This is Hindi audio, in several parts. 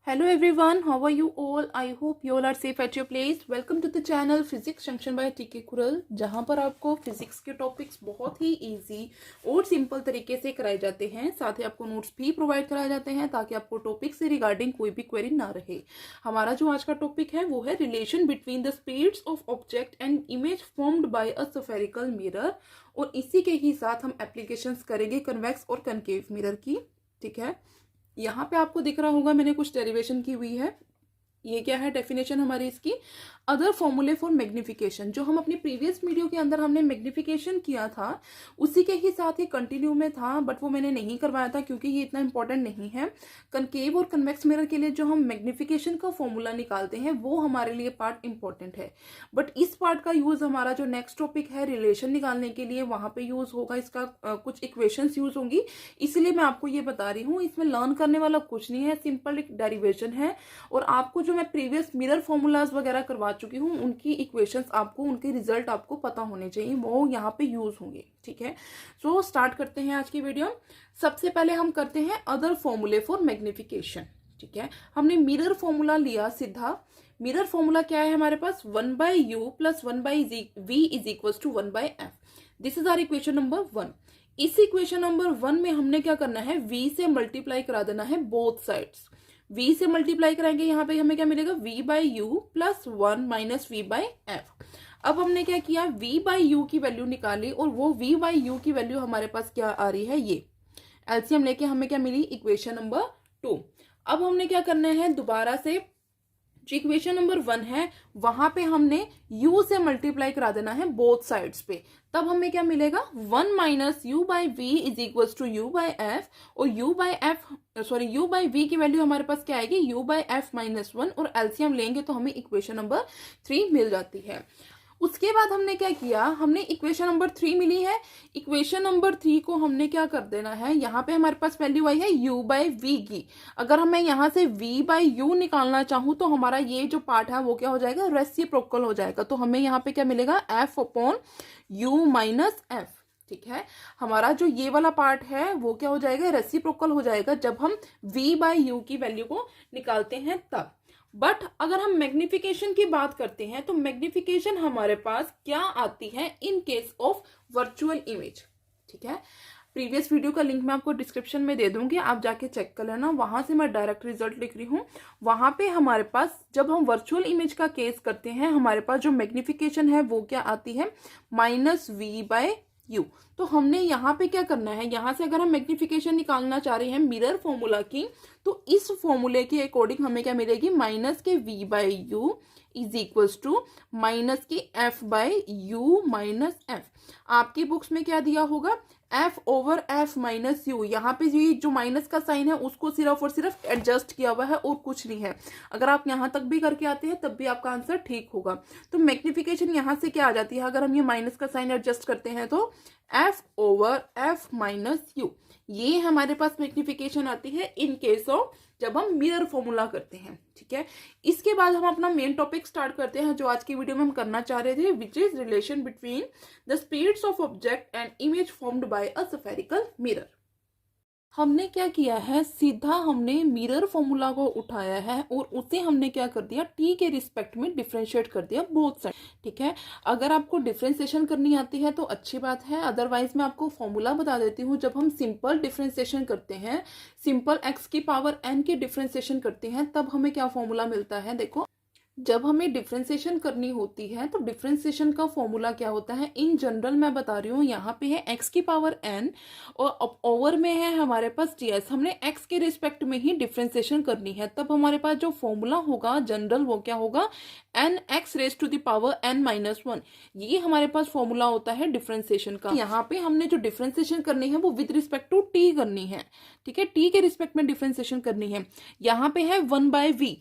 Hello everyone, how are you all? I hope you all are safe at your place. Welcome to the channel Physics Junction by TK Kural, जहाँ पर आपको फिजिक्स के टॉपिक्स बहुत ही इजी और सिंपल तरीके से कराए जाते हैं। साथ ही आपको नोट्स भी प्रोवाइड कराए जाते हैं ताकि आपको टॉपिक से रिगार्डिंग कोई भी क्वेरी ना रहे। हमारा जो आज का टॉपिक है वो है relation between the speeds of object and image formed bye a spherical mirror, और इसी के ही साथ हम एप्लीकेशंस करेंगे कन्वेक्स और कनकेव मिरर की। ठीक है, यहाँ पे आपको दिख रहा होगा मैंने कुछ डेरिवेशन की हुई है। ये क्या है डेफिनेशन हमारी इसकी, अदर फॉर्मूले फॉर मैग्निफिकेशन। जो हम अपनी प्रीवियस वीडियो के अंदर हमने मैग्निफिकेशन किया था उसी के ही साथ ही कंटिन्यू में था, बट वो मैंने नहीं करवाया था क्योंकि ये इतना इंपॉर्टेंट नहीं है। कनकेव और कन्वेक्स मिरर के लिए जो हम मैग्निफिकेशन का फॉर्मूला निकालते हैं वो हमारे लिए पार्ट इंपॉर्टेंट है, बट इस पार्ट का यूज हमारा जो नेक्स्ट टॉपिक है रिलेशन निकालने के लिए वहां पे यूज होगा। इसका कुछ इक्वेशंस यूज होंगी, इसलिए मैं आपको ये बता रही हूँ। इसमें लर्न करने वाला कुछ नहीं है, सिंपल एक डेरिवेशन है। और आपको जो मैं प्रीवियस मिरर फॉर्मूलाज वगैरह करवा चुकी हूँ उनकी इक्वेशंस आपको, उनके रिजल्ट आपको पता होने चाहिए, वो यहाँ पे यूज होंगे। ठीक है, सो स्टार्ट करते हैं आज की वीडियो। सबसे पहले हम करते हैं अदर फॉर्मूले फॉर मैग्निफिकेशन। ठीक है, हमने मिरर फॉर्मूला लिया सीधा। मिरर फॉर्मूला क्या है हमारे पास, 1/u plus 1/v is equal to 1/f। This is our equation number 1। इस इक्वेशन नंबर 1 में हमने क्या करना है, v से मल्टीप्लाई करा देना है बोथ साइड्स। v से मल्टीप्लाई कराएंगे, यहाँ पे हमें क्या मिलेगा, v/u प्लस 1 माइनस v/f। अब हमने क्या किया, v/u की वैल्यू निकाली और वो v/u की वैल्यू हमारे पास क्या आ रही है, ये एलसीएम लेके हमें क्या मिली, इक्वेशन नंबर 2। अब हमने क्या करना है, दोबारा से जो इक्वेशन नंबर 1 है वहां पे हमने u से मल्टीप्लाई करा देना है बोथ साइड्स पे। तब हमें क्या मिलेगा, 1 minus u/v is equal to u/f, और u/v की वैल्यू हमारे पास क्या आएगी, u/f माइनस 1, और एलसीएम लेंगे तो हमें इक्वेशन नंबर 3 मिल जाती है। उसके बाद हमने क्या किया, हमने इक्वेशन नंबर 3 मिली है, इक्वेशन नंबर 3 को हमने क्या कर देना है, यहाँ पे हमारे पास वैल्यू आई है u/v की। अगर हमें यहाँ से v/u निकालना चाहूँ तो हमारा ये जो पार्ट है वो क्या हो जाएगा, रेसिप्रोकल हो जाएगा। तो हमें यहाँ पे क्या मिलेगा, f/u माइनस f। ठीक है, हमारा जो ये वाला पार्ट है वो क्या हो जाएगा, रेसिप्रोकल हो जाएगा जब हम v/u की वैल्यू को निकालते हैं तब। बट अगर हम मैग्निफिकेशन की बात करते हैं तो मैग्निफिकेशन हमारे पास क्या आती है in case of virtual image. ठीक है, प्रीवियस वीडियो का लिंक मैं आपको डिस्क्रिप्शन में दे दूंगी, आप जाके चेक कर लेना, वहां से मैं डायरेक्ट रिजल्ट लिख रही हूँ। वहां पे हमारे पास जब हम वर्चुअल इमेज का केस करते हैं हमारे पास जो मैग्निफिकेशन है वो क्या आती है, -v/u। तो हमने यहाँ पे क्या करना है, यहाँ से अगर हम मैग्निफिकेशन निकालना चाह रहे हैं मिरर फॉर्मूला की, तो इस फॉर्मूले के अकॉर्डिंग हमें क्या मिलेगी, माइनस के v/u is equal to minus की f/u माइनस f। आपकी बुक्स में क्या दिया होगा, f/f माइनस u। यहाँ पे ये जो माइनस का साइन है उसको सिर्फ और सिर्फ एडजस्ट किया हुआ है और कुछ नहीं है। अगर आप यहाँ तक भी करके आते हैं तब भी आपका आंसर ठीक होगा। तो मैग्निफिकेशन यहाँ से क्या आ जाती है, अगर हम ये माइनस का साइन एडजस्ट करते हैं तो f/f माइनस u, ये हमारे पास मैग्निफिकेशन आती है इन केस ऑफ जब हम मिरर फॉर्मूला करते हैं। ठीक है, इसके बाद हम अपना मेन टॉपिक स्टार्ट करते हैं जो आज की वीडियो में हम करना चाह रहे थे, which is relation between the speeds of object and image formed bye a spherical mirror. हमने क्या किया है, सीधा हमने मिरर फॉर्मूला को उठाया है और उसे हमने क्या कर दिया, टी के रिस्पेक्ट में डिफरेंशिएट कर दिया बोथ साइड। ठीक है, अगर आपको डिफरेंशिएशन करनी आती है तो अच्छी बात है, अदरवाइज मैं आपको फॉर्मूला बता देती हूँ। जब हम सिंपल डिफरेंशिएशन करते हैं, सिंपल x की पावर n की डिफरेंशिएशन करते हैं, तब हमें क्या फॉर्मूला मिलता है, देखो जब हमें डिफरेंशिएशन करनी होती है तो डिफरेंशिएशन का फॉर्मूला क्या होता है, इन जनरल मैं बता रही हूँ। यहाँ पे है x की पावर n और ओवर में है हमारे पास ds। हमने x के रिस्पेक्ट में ही डिफरेंशिएशन करनी है, तब हमारे पास जो फॉर्मूला होगा जनरल वो क्या होगा, nx raise to the power n minus 1। ये हमारे पास फॉर्मूला होता है डिफरेंशिएशन का। यहाँ पे हमने जो डिफरेंशिएशन करनी है वो विद रिस्पेक्ट टू t करनी है। ठीक है, t के रिस्पेक्ट में डिफरेंशिएशन करनी है। यहाँ पे है 1/v,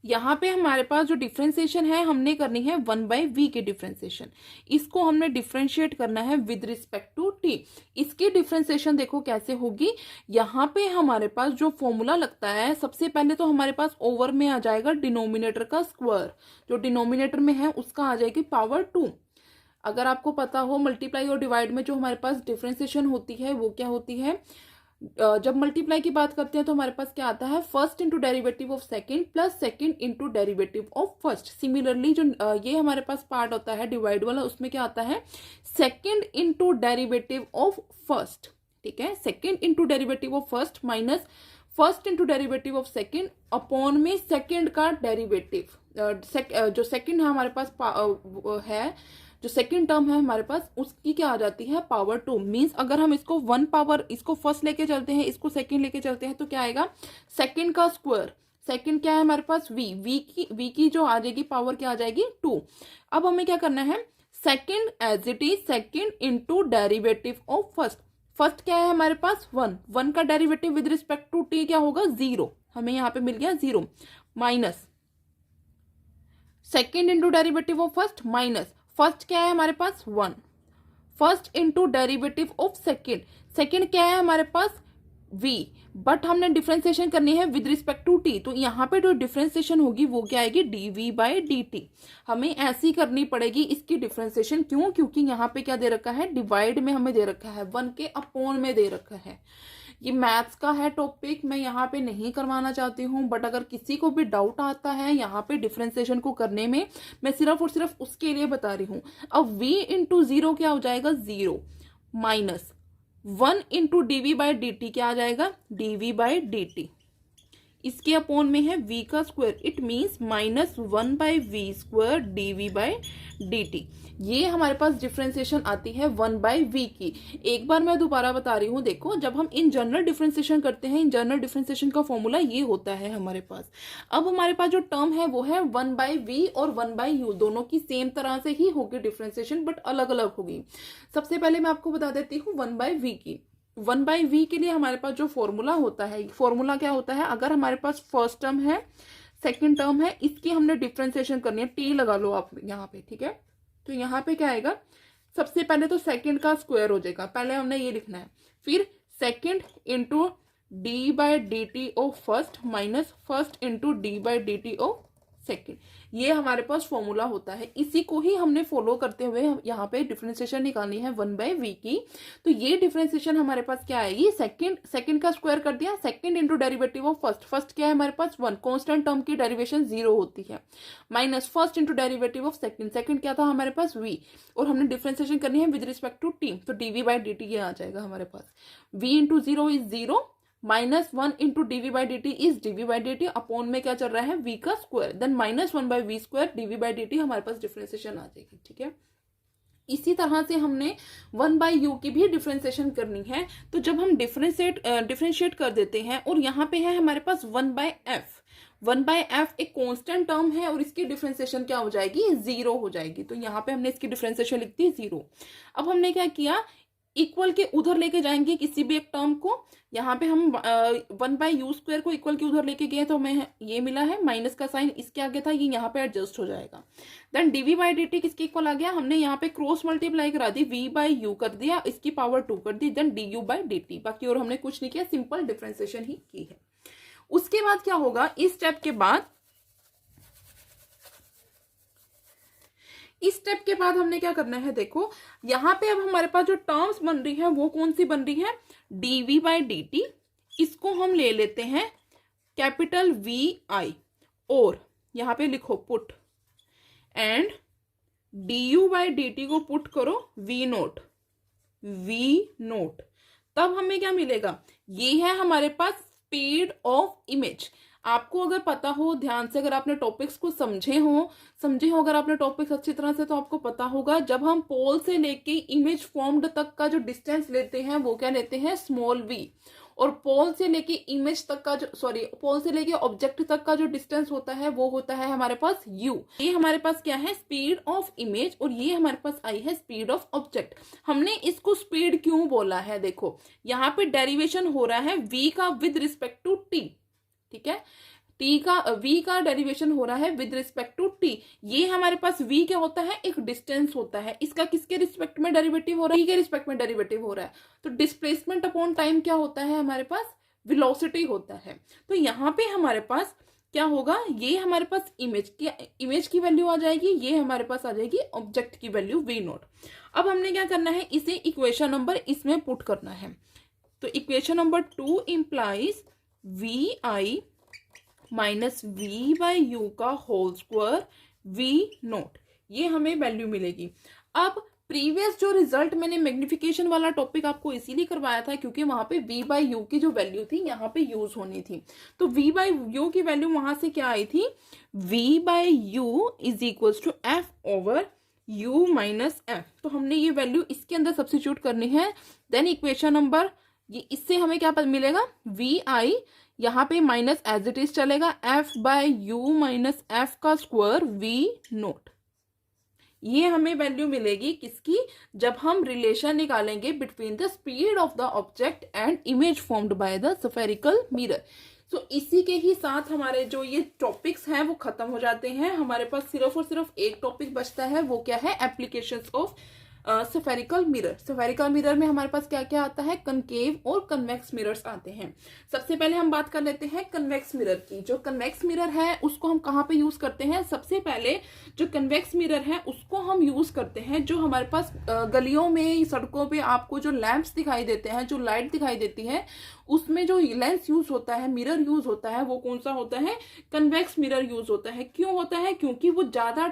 यहाँ पे हमारे पास जो डिफरेंशिएशन है हमने करनी है 1/v की डिफरेंशिएशन। इसको हमने डिफरेंशिएट करना है विद रिस्पेक्ट टू t। इसकी डिफरेंशिएशन देखो कैसे होगी, यहाँ पे हमारे पास जो फॉर्मूला लगता है, सबसे पहले तो हमारे पास ओवर में आ जाएगा डिनोमिनेटर का स्क्वायर, जो डिनोमिनेटर में है उसका आ जाएगी पावर 2। अगर आपको पता हो मल्टीप्लाई और डिवाइड में जो हमारे पास डिफरेंशिएशन होती है वो क्या होती है, जब मल्टीप्लाई की बात करते हैं तो हमारे पास क्या आता है, first into derivative of second plus second into derivative of first. Similarly जो ये हमारे पास पार्ट होता है डिवाइड वाला, उसमें क्या आता है, second into derivative of first. ठीक है, second into derivative of first minus first into derivative of second upon में सेकेंड का डेरिवेटिव। जो सेकेंड है हमारे पास है, जो सेकंड टर्म है हमारे पास, उसकी क्या आ जाती है, पावर 2। मीन्स अगर हम इसको 1 पावर, इसको फर्स्ट लेके चलते हैं, इसको सेकंड लेके चलते हैं, तो क्या आएगा, सेकंड का स्क्वायर। सेकंड क्या है हमारे पास, v की जो आ जाएगी पावर क्या आ जाएगी, 2। अब हमें क्या करना है, second as it is second into derivative of first. First क्या है हमारे पास, 1 का derivative with respect to t क्या होगा, 0। हमें यहाँ पे मिल गया 0 minus second into derivative of first minus first क्या है हमारे पास, 1। First into derivative of second, second क्या है हमारे पास, v, बट हमने डिफ्रेंसिएशन करनी है विद रिस्पेक्ट टू t, तो यहाँ पे जो डिफ्रेंसिएशन होगी वो क्या आएगी, dv बाई dt। हमें ऐसी करनी पड़ेगी इसकी डिफ्रेंसिएशन, क्यों, क्योंकि यहाँ पे क्या दे रखा है, डिवाइड में हमें दे रखा है, 1 के अपॉन में दे रखा है। ये मैथ्स का है टॉपिक, मैं यहाँ पे नहीं करवाना चाहती हूँ, बट अगर किसी को भी डाउट आता है यहाँ पे डिफरेंशिएशन को करने में, मैं सिर्फ और सिर्फ उसके लिए बता रही हूँ। अब v इंटू 0 क्या हो जाएगा, 0 minus 1 into D by D T क्या आ जाएगा, dv बाई डी टी। इसके अपॉन में है v का square, it means minus 1 by V square dv by dt। ये हमारे पास डिफरेंशिएशन आती है 1 बाई v की। एक बार मैं दोबारा बता रही हूँ, देखो जब हम इन जनरल डिफरेंशिएशन करते हैं, इन जनरल डिफरेंशिएशन का फॉर्मूला ये होता है हमारे पास। अब हमारे पास जो टर्म है वो है 1 बाई वी और 1 बाई यू, दोनों की सेम तरह से ही होगी डिफरेंशिएशन, बट अलग अलग होगी। सबसे पहले मैं आपको बता देती हूँ 1 बाई वी की। 1 बाई वी के लिए हमारे पास जो फॉर्मूला होता है, फॉर्मूला क्या होता है, अगर हमारे पास फर्स्ट टर्म है, सेकंड टर्म है, इसकी हमने डिफरेंशिएशन करनी है, टी लगा लो आप यहाँ पे। ठीक है, तो यहाँ पे क्या आएगा, सबसे पहले तो सेकंड का स्क्वायर हो जाएगा, पहले हमने ये लिखना है, फिर second into D by D T of first minus first into D by D T of second. ये हमारे पास फॉर्मूला होता है, इसी को ही हमने फॉलो करते हुए यहाँ पे डिफरेंशिएशन निकालनी है 1 बाई वी की। तो ये डिफरेंशिएशन हमारे पास क्या आएगी, सेकंड का स्क्वायर कर दिया, second into derivative of first, first क्या है हमारे पास 1, कांस्टेंट टर्म की डेरिवेशन 0 होती है, minus first into derivative of second, second क्या था हमारे पास v, और हमने डिफरेंशिएशन करनी है विद रिस्पेक्ट टू t, तो dv बाई dt ये आ जाएगा हमारे पास। v into 0 is 0 minus 1 into DV by D T is DV by D T, upon में क्या चल रहा है, v का square, then minus 1 by V square DV by D T, हमारे पास डिफरेंशिएशन आ जाएगी। ठीक है, इसी तरह से हमने 1 बाई यू की भी डिफरेंशिएशन करनी है। तो जब हम डिफरेंशिएट कर देते हैं, और यहाँ पे है हमारे पास 1 बाई एफ, 1 बाई एफ एक कांस्टेंट टर्म है, और इसकी डिफरेंशिएशन क्या हो जाएगी, 0 हो जाएगी। तो यहाँ पे हमने इसकी डिफरेंशिएशन लिख दी 0। अब हमने क्या किया, इक्वल के उधर लेके जाएंगे किसी भी एक टर्म को, यहाँ पे हम 1 बाई यू स्क्वायर को इक्वल के उधर लेके गए तो हमें ये मिला है, माइनस का साइन इसके आगे था, ये यहाँ पे एडजस्ट हो जाएगा। Then DV by D T किसके इक्वल आ गया, हमने यहाँ पे क्रॉस मल्टीप्लाई करा दी, v बाई यू कर दिया, इसकी पावर 2 कर दी, then d u by D t, बाकी और हमने कुछ नहीं किया, सिंपल डिफरेंशिएशन ही की है। उसके बाद क्या होगा, इस स्टेप के बाद, इस स्टेप के बाद हमने क्या करना है, देखो यहाँ पे अब हमारे पास जो टर्म्स बन रही है वो कौन सी बन रही है, dv बाई डी टी, इसको हम ले लेते हैं कैपिटल वी आई, और यहाँ पे लिखो put, and du by D T को पुट करो v नोट, तब हमें क्या मिलेगा, ये है हमारे पास स्पीड ऑफ इमेज। आपको अगर पता हो ध्यान से, अगर आपने टॉपिक्स को समझे हो अगर आपने टॉपिक्स अच्छी तरह से, तो आपको पता होगा जब हम पोल से लेके इमेज फॉर्म्ड तक का जो डिस्टेंस लेते हैं वो क्या लेते हैं, स्मॉल v, और पोल से लेके इमेज तक का जो पोल से लेके ऑब्जेक्ट तक का जो डिस्टेंस होता है वो होता है हमारे पास u। ये हमारे पास क्या है, स्पीड ऑफ इमेज, और ये हमारे पास आई है स्पीड ऑफ ऑब्जेक्ट। हमने इसको स्पीड क्यों बोला है, देखो यहाँ पे डेरिवेशन हो रहा है v का विद रिस्पेक्ट टू t। ठीक है, v का डेरिवेशन हो रहा है विद रिस्पेक्ट टू t। ये हमारे पास v क्या होता है, एक डिस्टेंस होता है, इसका किसके रिस्पेक्ट में डेरिवेटिव हो रहा है, t के रिस्पेक्ट में डेरिवेटिव हो रहा है। तो डिस्प्लेसमेंट अपॉन टाइम क्या होता है हमारे पास, वेलोसिटी होता है। तो यहाँ पे हमारे पास क्या होगा, ये हमारे पास इमेज की वैल्यू आ जाएगी, ये हमारे पास आ जाएगी ऑब्जेक्ट की वैल्यू v नोट। अब हमने क्या करना है, इसे इक्वेशन नंबर इसमें पुट करना है। तो equation number 2 implies V I minus V by U का होल स्क्वायर वी नोट, ये हमें वैल्यू मिलेगी। अब प्रीवियस जो रिजल्ट मैंने मैग्निफिकेशन वाला टॉपिक आपको इसीलिए करवाया था क्योंकि वहां पे v बाई यू की जो वैल्यू थी यहाँ पे यूज होनी थी। तो v बाई यू की वैल्यू वहां से क्या आई थी, v by U is equals to F over u minus F. तो हमने ये वैल्यू इसके अंदर सब्स्टिट्यूट करनी है। देन इक्वेशन नंबर, ये इससे हमें क्या मिलेगा, वी आई यहाँ पे माइनस एज इट इज चलेगा, F by U minus F का स्क्वायर वी नोट। ये हमें वैल्यू मिलेगी किसकी, जब हम रिलेशन निकालेंगे between the speed of the object and image formed by the spherical mirror. तो इसी के ही साथ हमारे जो ये टॉपिक्स हैं वो खत्म हो जाते हैं। हमारे पास सिर्फ और सिर्फ एक टॉपिक बचता है, वो क्या है, applications of spherical mirror. Spherical mirror में हमारे पास क्या क्या आता है, कनकेव और कन्वेक्स मिरर्स आते हैं। सबसे पहले हम बात कर लेते हैं कन्वेक्स मिरर की। जो कन्वेक्स मिरर है उसको हम कहाँ पे यूज करते हैं, सबसे पहले जो कन्वेक्स मिरर है उसको हम यूज करते हैं जो हमारे पास गलियों में, सड़कों पे आपको जो लैंप्स दिखाई देते हैं, जो लाइट दिखाई देती है, उसमें जो लेंस यूज होता है, मिरर यूज होता है, वो कौन सा होता है, कन्वेक्स मिरर यूज होता है। क्यों होता है, क्योंकि वो ज्यादा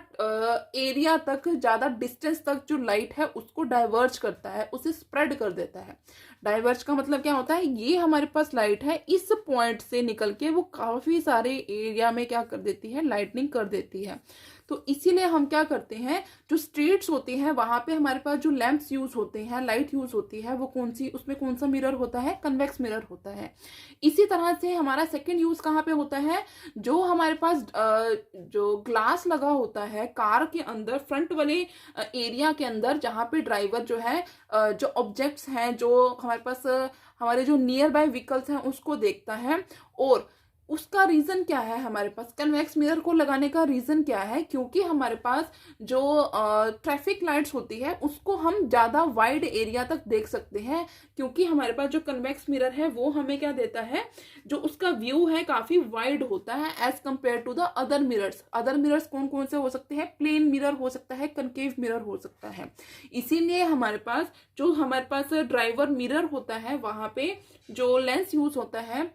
एरिया तक, ज्यादा डिस्टेंस तक जो लाइट है उसको डाइवर्ज करता है, उसे स्प्रेड कर देता है। डाइवर्ज का मतलब क्या होता है, ये हमारे पास लाइट है, इस पॉइंट से निकल के वो काफी सारे एरिया में क्या कर देती है, लाइटनिंग कर देती है। तो इसीलिए हम क्या करते हैं, जो स्ट्रीट्स होती हैं वहां पे हमारे पास जो लैंप्स यूज होते हैं, लाइट यूज होती है, वो कौन सी, उसमें कौन सा मिरर होता है, कन्वेक्स मिरर होता है। इसी तरह से हमारा सेकंड यूज कहाँ पे होता है, जो हमारे पास जो ग्लास लगा होता है कार के अंदर, फ्रंट वाले एरिया के अंदर, जहाँ पे ड्राइवर जो है जो ऑब्जेक्ट्स हैं, जो हमारे पास हमारे जो नियर बाय व्हीकल्स हैं उसको देखता है। और उसका रीजन क्या है, हमारे पास कन्वेक्स मिरर को लगाने का रीजन क्या है, क्योंकि हमारे पास जो ट्रैफिक लाइट्स होती है उसको हम ज्यादा वाइड एरिया तक देख सकते हैं। क्योंकि हमारे पास जो कन्वेक्स मिरर है वो हमें क्या देता है, जो उसका व्यू है काफी वाइड होता है as compare to the other mirrors. Other mirrors कौन कौन से हो सकते हैं, प्लेन मिरर हो सकता है, कनकेव मिरर हो सकता है। इसीलिए हमारे पास ड्राइवर मिरर होता है, वहां पे जो लेंस यूज होता है,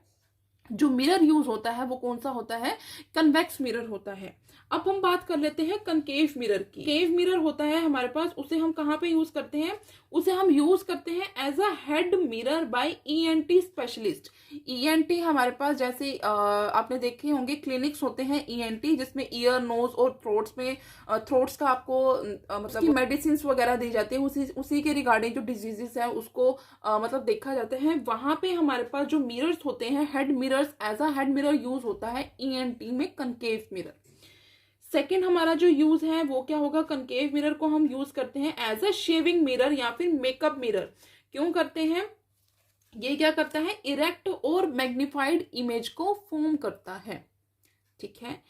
जो मिरर यूज होता है, वो कौन सा होता है, कन्वेक्स मिरर होता है। अब हम बात कर लेते हैं कनकेव मिरर की। केव मिरर होता है हमारे पास, उसे हम कहाँ पे यूज करते हैं, उसे हम यूज करते हैं as a head mirror by ENT specialist. ENT हमारे पास जैसे आपने देखे होंगे क्लिनिक्स होते हैं ईएनटी, जिसमें ईयर, नोज और थ्रोट्स का आपको मतलब मेडिसिन वगैरह दी जाती है, उसी के रिगार्डिंग जो डिजीजेस है उसको मतलब देखा जाता है। वहां पे हमारे पास जो मिरर्स होते हैं, head mirrors, as a head mirror use होता है ईएनटी में कनकेव मिरर। सेकेंड हमारा जो यूज है वो क्या होगा, कनकेव मिरर को हम यूज करते हैं एज अ शेविंग मिरर या फिर मेकअप मिरर। क्यों करते हैं, ये क्या करता है, इरेक्ट और मैग्निफाइड इमेज को फॉर्म करता है। ठीक है,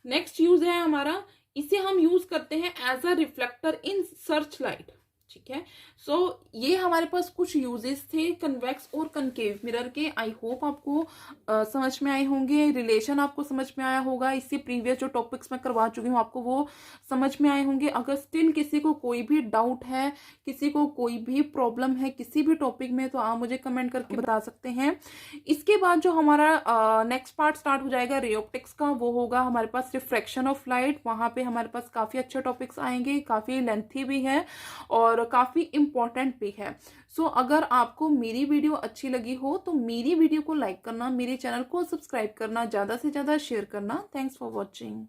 नेक्स्ट यूज है हमारा, इसे हम यूज करते हैं as a reflector in search light. ठीक है, सो ये हमारे पास कुछ यूजेस थे कन्वेक्स और कनकेव मिरर के। आई होप आपको समझ में आए होंगे, रिलेशन आपको समझ में आया होगा। इससे प्रीवियस जो टॉपिक्स मैं करवा चुकी हूँ आपको वो समझ में आए होंगे। अगर स्टिल किसी को कोई भी डाउट है, किसी को कोई भी प्रॉब्लम है किसी भी टॉपिक में, तो आप मुझे कमेंट करके बता सकते हैं। इसके बाद जो हमारा नेक्स्ट पार्ट स्टार्ट हो जाएगा रे ऑप्टिक्स का, वो होगा हमारे पास रिफ्रैक्शन ऑफ लाइट। वहां पे हमारे पास काफी अच्छे टॉपिक्स आएंगे, काफी लेंथी भी है और काफी इंपॉर्टेंट भी है। सो अगर आपको मेरी वीडियो अच्छी लगी हो तो मेरी वीडियो को लाइक करना, मेरे चैनल को सब्सक्राइब करना, ज्यादा से ज्यादा शेयर करना। Thanks for watching.